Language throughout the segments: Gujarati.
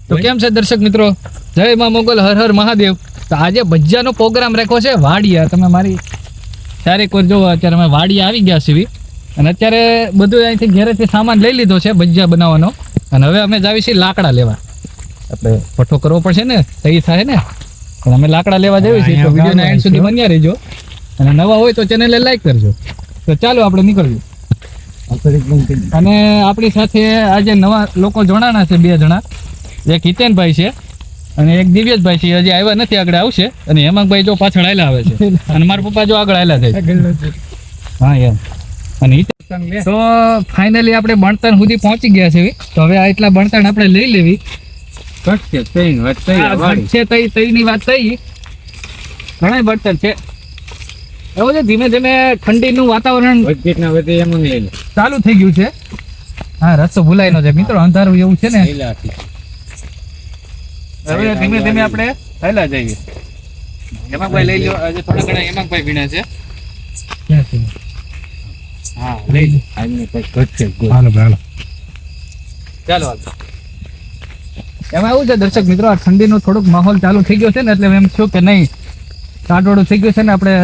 તો કેમ છે દર્શક મિત્રો, જય માં મોગલ, હર હર મહાદેવ. તો આજે ભજીયાનો પ્રોગ્રામ રાખ્યો છે વાડિયા. તમે મારી ચારેક વાર જોવો, અત્યારે અમે વાડિયા આવી ગયા છીએ અને અત્યારે બધું અહીંથી ઘરેથી સામાન લઈ લીધો છે ભજીયા બનાવવાનો. અને હવે અમે જાવી છીએ લાકડા લેવા. આપણે પઠ્ઠો કરવો પડશે ને, તઈ થાય ને, પણ અમે લાકડા લેવા જઈએ છીએ. તો વિડીયોના એન્ડ સુધી બન્યા રહેજો અને નવા હોય તો ચેનલને લાઈક કરજો. તો ચાલો આપણે નીકળીએ. અને આપણી સાથે આજે નવા લોકો જોડાણા છે, 2 જણા. એક હિતેનભાઈ છે અને એક દિવ્યેશભાઈ છે. હજી આવ્યા નથી, આગળ આવશે. અને હેમાંગભાઈ જો પાછળ હાલ્યા આવે છે અને મારા પપ્પા જો આગળ હાલ્યા જાય. હા એમ. અને તો ફાઇનલી આપણે બણતણ સુધી પહોંચી ગયા છે. તો હવે આ એટલા બણતણ આપણે લઈ લેવી. તઈની વાત થઈ, ઘણા બણતણ છે. એવું છે, ધીમે ધીમે ઠંડીનું વાતાવરણ ચાલુ થઈ ગયું છે. હા, રસ્તો ભૂલાઈ નો છે મિત્રો, અંધારું એવું છે ને. હવે ધીમે ધીમે આપણે ચાલ્યા જઈએ. હેમાંગભાઈ લઈ લો, આજે થોડા ઘણા હેમાંગભાઈ ભીણા છે. હા, લઈ લો. ચાલો. એમાં એવું છે દર્શક મિત્રો, આ ઠંડીનો થોડોક માહોલ ચાલુ થઈ ગયો છે ને, એટલે એમ થયું કે નહીં, કાટોડું થઈ ગયું છે ને, આપણે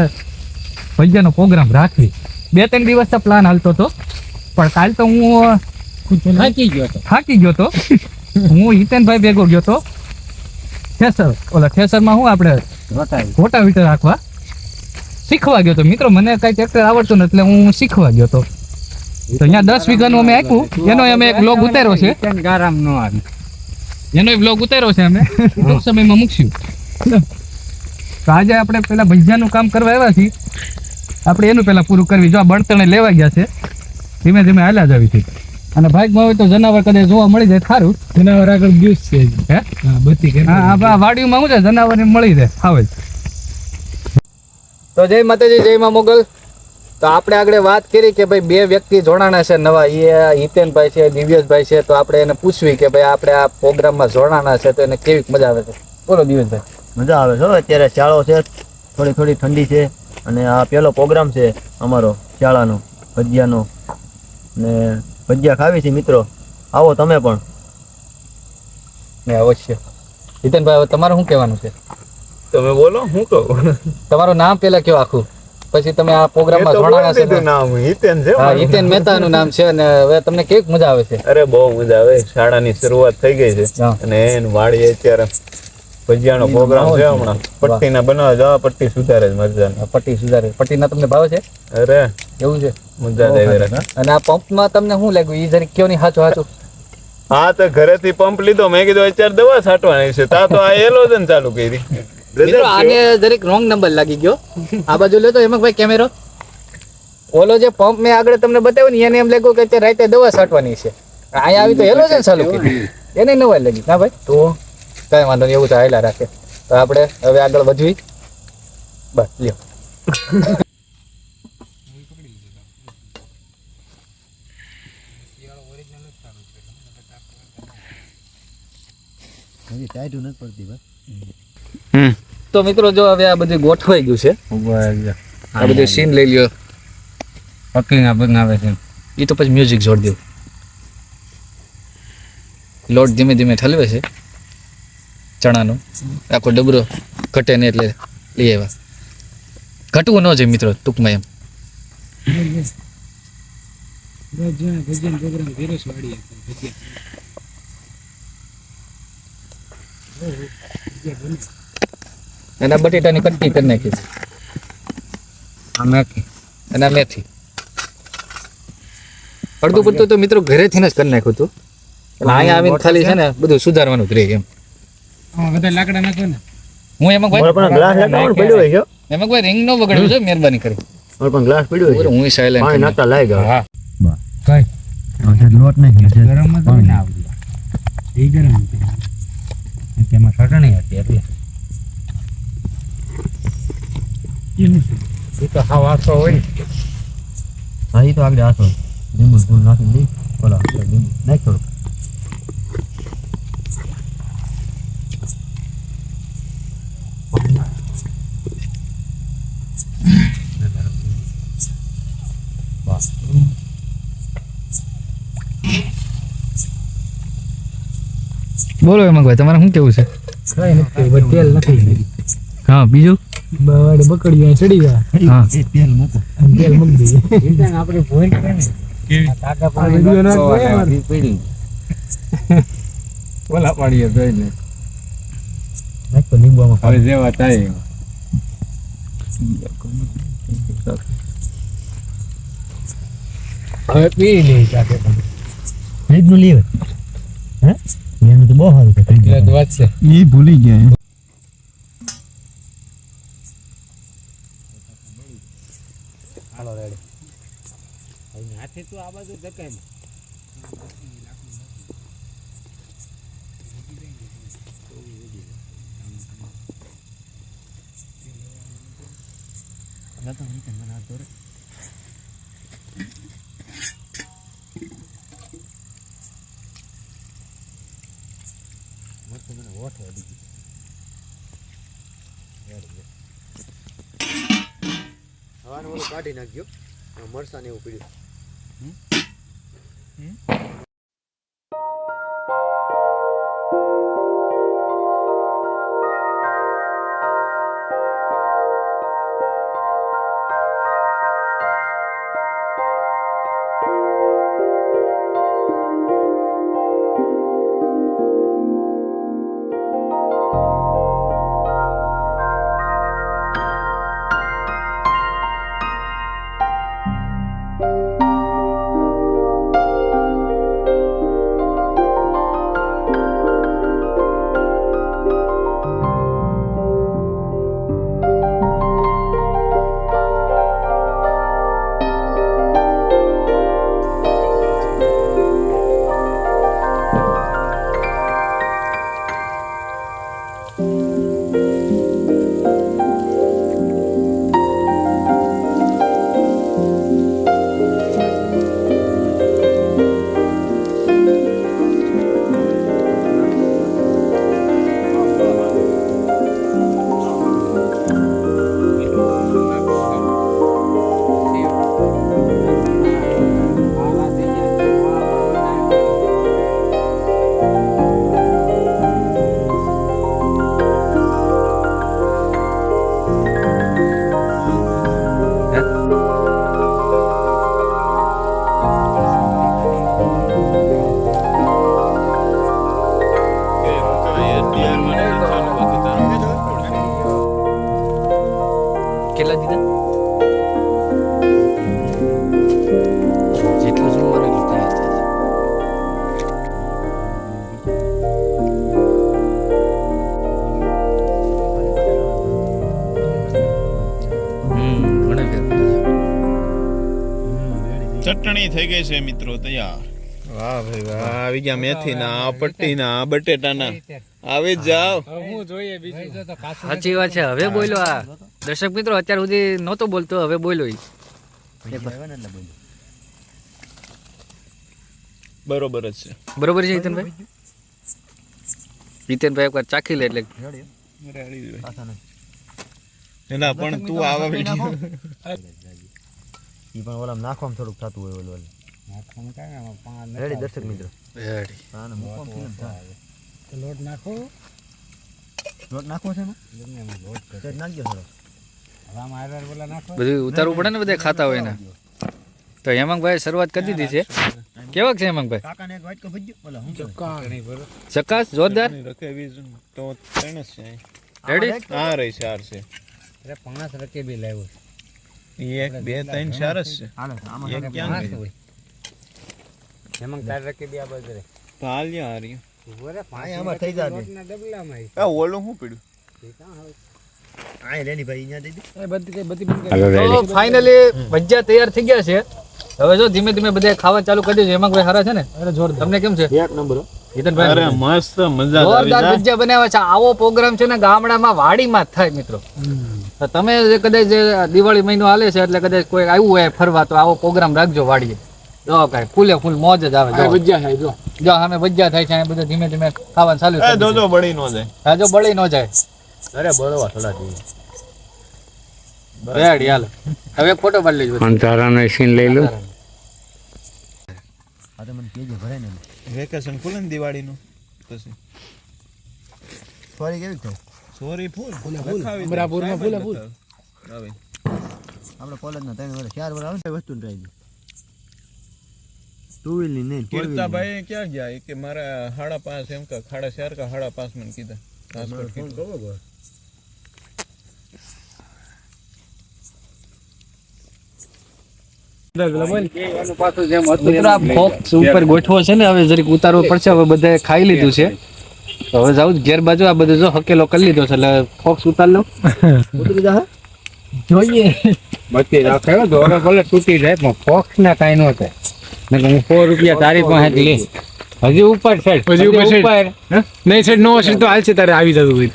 ભજીયાનો પ્રોગ્રામ રાખવી. 2-3 દિવસનો પ્લાન હાલતો હતો, પણ કાલ તો હું થાકી ગયો હતો. હું હિતેનભાઈ ભેગો ગયો હતો ઠેસરમાં હું આપણે રોટાવેટર રાખવા શીખવા ગયો હતો. મિત્રો, મને કઈ ટ્રેક્ટર આવડતું નથી, એટલે હું શીખવા ગયો હતો. તો અહીંયા 10 વીઘાનું અમે આપ્યું, એનો અમે એક બ્લોગ ઉતાર્યો છે. એનો બ્લોગ ઉતાર્યો છે અમે, ટૂંક સમયમાં મૂકશું. તો આજે આપણે પેલા ભજીયાનું કામ કરવા આવ્યા છીએ, આપણે એનું પેલા પૂરું કરવી. જો આ બણતણે લેવા ગયા છે, ધીમે ધીમે હાલ્યા જ આવી છે. અને ભાગમાં હોય તો જનાવર કદાચ જોવા મળી જાય, સારું. જનાવર આગળ ગયું છે. હા, વાડીમાં શું છે, જનાવર મળી જાય ખાવે. તો જય માતાજી, જય માં મોગલ. તો આપણે આગળ વાત કરી કે ભાઈ 2 વ્યક્તિ જોડાણા છે નવા, એ હિતેનભાઈ છે, દિવ્યેશભાઈ છે. તો આપણે એને પૂછવી કે ભાઈ આપણે આ પ્રોગ્રામમાં જોડાણા છે તો એને કેવી મજા આવે છે. બોલો દિવ્યેશભાઈ. મજા આવે છે. અત્યારે શાળો છે, થોડી ઠંડી છે, અને આ પહેલો પ્રોગ્રામ છે અમારો શાળાનો ભજીયાનો. ને ભજીયા ખાવી છે મિત્રો, આવો તમે પણ. ને અવશ્ય. હિતેનભાઈ, તમારું શું કહેવાનું છે? તમે બોલો, હું કહું. તમારું નામ પેલા કયો આખું, પછી તમે આ પ્રોગ્રામમાં જોડાણા છે. નામ હિતેન છે. હા, હિતેન મહેતાનું નામ છે. અને હવે તમને કેવી મજા આવે છે? અરે બહુ મજા આવે. શાળાની શરૂઆત થઈ ગઈ છે અને એન વાડીએ અત્યારે ભજીયાનો પ્રોગ્રામ છે. હમણાં પટ્ટીના બનાવવા જવા, પટ્ટી સુધારે જ મરજાની. પટ્ટી સુધારે. પટ્ટીના તમને ભાવ છે? અરે એવું છે, મજા આવે. અને આ પંપમાં તમને શું લાગ્યું? ઈ જરીક કયો નહીં, સાચું. હા, તો ઘરેથી પંપ લીધો, મેં કીધું અત્યારે દવા છાંટવાની છે, તા તો આ એલોજન ચાલુ કરી. મિત્રો, આને જરીક રોંગ નંબર લાગી ગયો. આ બાજુ લેતો હેમાંગભાઈ કેમેરો. ઓલો જે પંપ મેં આગળ તમને બતાવ્યો ને, એને એમ લાગ્યું કે અત્યારે રાતે દવા છાંટવાની છે. અહીંયા આવી તો હેલોજન ચાલુ કરી, એને નવાઈ લાગી. ના ભાઈ, તો કઈ વાંધો નહીં, એવું તો હાયલા રાખે. તો આપણે હવે આગળ વધવી. બસ લ્યો. તો મિત્રો, જો હવે આ બધું ગોઠવાઈ ગયું છે. આ બધું સીન લઈ લ્યો. આવે છે એ તો પછી મ્યુઝિક જોડ દઉં. લોટ ધીમે ધીમે ઠલવે છે ચણાનો. આખો ડબરો ઘટે ને એટલે લઈ આવ્યા. ઘટવું ન જોઈએ મિત્રો, ટૂંકમાં એમ. એના બટેટાની કટકી કરી નાખી છે. અને મેથી અડધું પડતું તો મિત્રો ઘરેથી જ કરી નાખ્યું હતું. એટલે અહીંયા આવીને ખાલી છે ને બધું સુધારવાનું જ રહે એમ. લાકડા નાખો ને. હું એમાં કોઈ રિંગ નો બગડ્યું છે, મહેરબાની કરી. ગ્લાસ પડ્યો છે. હું સાયલેન્ટ પાણી નાતા લાઈ ગયો. હા, કઈ લોટ નહીં ગરમ જ ના આવડી. એ ગરમ છે, એમાં સટણી હતી એટલે એ તો હાવ આસો હોય. હા, એ તો આગળ આસો લીંબુ ફૂલ નાખી દઈ. બોલો, લીંબુ નાખ થોડું. બોલો હેમંતભાઈ, તમારે શું કેવું છે? કઈ નથી, તેલ નથી. હા, બીજું બવાડે બકડીઓ ચડી ગયા. હા તેલ મૂકો. અને તેલ મૂકી દઈએ. આપણે ભોય કે ને કાકા પાણી નાખો પડી. ઓલા પાડીએ જોઈને નાખો લીંબુમાં. હવે જેવા થાય હવે પી લે કાકે. ફ્રીજનું લીવર હે એનું તો બહુ સારું છે ફ્રીજ. વાત છે. એ ભૂલી ગયા હાલો રેડી. હવે હાથે તું આ બાજુ ધકાય. હવાનું ઓલું કાઢી નાખજો. મરસા ને એવું પીડ્યું. કેટલા દીધા? જેટલું શું મારે એટલું તૈયાર થાય છે. ચટણી થઈ ગઈ છે મિત્રો તૈયાર. વાહ ભાઈ વાહ, આવી ગયા મેથી ના, પટ્ટી ના, બટેટા ના. આવી જ જાવ. હું જોઈએ બીજું. સાચી વાત છે. હવે બોલ્યો આ દર્શક મિત્રો, અત્યાર સુધી નહોતો બોલતો, હવે બોલ્યો ઈ. બરોબર જ છે. બરોબર છે હિતેનભાઈ? હિતેનભાઈ એકવાર ચાખી લે એટલે એલા પણ તું આવા વિડિયો ઈ પણ ઓલા નાખવામાં થોડુંક થતું હોય ઓલું. રેડી દર્શક મિત્રો. રેડી. આને મૂકવામાં કેમ થાય? લોટ નાખો. લોટ નાખવો છે એમાં? સહેજ નાખજો થોડો. બધું ઉતારવું પડે ને, બધા ખાતા હોય ને. તો હેમંતભાઈ શરૂઆત કરી દીધી છે. કેવાક છે હેમંતભાઈ? કાકાને એક વાટકો ભજ્યો. ઓલા હું કહેવાય? ચકાસ જોરદાર. રખેવી તો ત્રણ જ છે. રેડી. હા રહી ચાર છે. અરે 5 રકેબી લાવ્યો. એક બે ત્રણ ચાર જ છે. હાલે આમાં એક ક્યાં ગઈ? હેમંત તાર રકેબી આ બાજુ રે. ભાલ્યા હારી. ઓરે આય આમાં થઈ જાજે. ના ડબલામાં આવી. આ ઓલું શું પડ્યું? આય રેની ભાઈ અહીંયા દઈ દે. એ બધી તો ફાઇનલી ભજીયા તૈયાર થઈ ગયા છે. હવે જો ધીમે ધીમે બધા ખાવા ચાલુ કરી દેજો. હેમંતભાઈ હારા છે ને? અરે જોરદાર. તમને કેમ છે એક નંબર. હિતેનભાઈ? અરે મસ્ત મજા આવી જોરદાર જાય. ભજીયા બનાવ્યા છે. આવો પ્રોગ્રામ છે ને ગામડામાં વાડીમાં જ થાય મિત્રો. તો તમે જે કદાચ જે દિવાળી મહિનો હાલે છે એટલે કદાચ કોઈ આવ્યું હોય ફરવા તો આવો પ્રોગ્રામ રાખજો વાડીએ. જો કાંઈ ફૂલે ફૂલ મોજ જ આવે. જો ભજીયા થાય જો. જો સામે ભજીયા થાય છે, બધા ધીમે ધીમે ખાવાનું ચાલુ એ કરી જો દીધું. જો બળી નો જાય. હા જો બળી ન જાય. અરે બળવા થોડા જોઈએ. રેડી હાલો. હવે એક ફોટો પાડી લેજો. અંધારાનો સીન લઈ લો. આ તો મને કેજો ભરે ને. વેકેશન ખુલે ને દિવાળીનું પછી સોરી કેવી થાય સોરી ફૂલ બરાબરમાં ફૂલ ફૂલ હવે આપણે કોલેજના 3 વર્ષ 4 વર્ષ આવે ને વસ્તુ ટ્રાય કરી ટુ વ્હીલ ની નહીં કીર્તાભાઈ ક્યાં ગયા એ કે મારા 5.5 એમ કે 4.5 का 5.5 મને કીધા મિત્રો આ ફોક્સ ઉપર ગોઠવો છે ને હવે જરીક ઉતારવો પડશે હવે બધાએ ખાઈ લીધું છે તો હવે જાઉં ઘેર બાજુ આ બધું જો હકેલો કરી લીધો છે એટલે ફોક્સ ઉતાર લો ઉતરી જા જોઈએ બત્તી રાખે દોરો ભલે તૂટી જાય પણ ફોક્સ ના કાંઈ ન થાય ને હું 100 રૂપિયા તારી પાસેથી લઈશ હજી ઉપર છે હજી ઉપર નહીં સાઈડ નો હશે તો હાલશે તારે આવી જતું હોય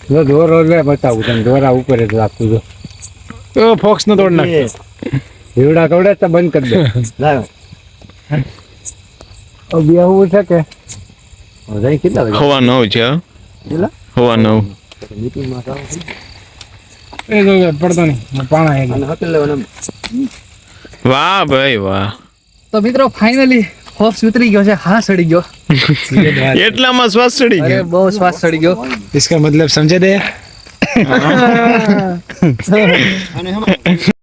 જો દોરો લે બતાવું તને દોરા ઉપર જ રાખતું જો તો ફોક્સ નો તોડ નાખ જીવડા તોડે તો બંધ કરી દે લાવ બેહવું છે કે જઈ કેટલા વાગે હવા 9 છે કેટલા હવા 9 મીટિંગ માં આવો એ જો પડતો નહીં પાણા એક અને હકેલ લેવાનું વાહ ભાઈ વાહ તો મિત્રો ફાઇનલી ફોક્સ ઉતરી ગયો છે હા સડી ગયો એટલામાં શ્વાસ ચડી અરે ગયો બહુ શ્વાસ સડી ગયો इसका मतलब समझे दे અને